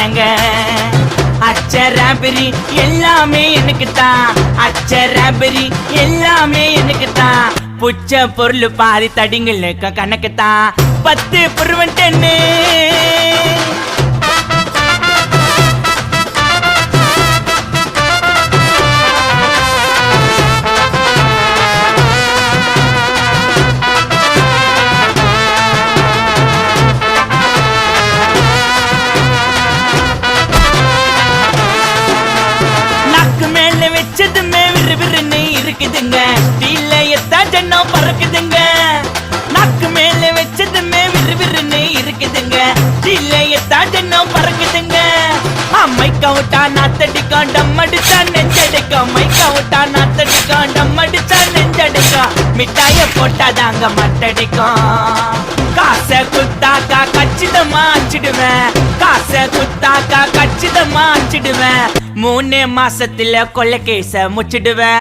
ஏங்க அச்சராபரி எல்லாமே எனக்கு தான், அச்சராபரி எல்லாமே எனக்கு தான். புச்ச பொருள் பாதி தடிங்களுக்கு கணக்கு தான் 10 புருவன் 10. வச்சதுமே விறுவிறுன்னு இருக்குதுங்க, தீலையத்தா ஜன்னம் பறக்குதுங்க. நாக்கு மேல வச்சதுமே விறுவிறுன்னு இருக்குதுங்க, தீலையத்தா ஜன்னம் பறக்குதுங்க. அம்மைக்க விட்டா நாத்தடிக்கும், டம் அடிச்சா நெஞ்சடிக்கும். மைக்க விட்டா நாத்தடிக்கும், டம் அடிச்சா நெஞ்சடிக்கும். மிட்டாய போட்டாதாங்க மட்டடிக்கும். காசை குத்தாக்கா கச்சிதமா அச்சிடுவேன், காசை குத்தாக்கா கச்சிதமா அச்சிடுவேன். 3 மாசத்துல கொலை கேச முச்சிடுவேன்.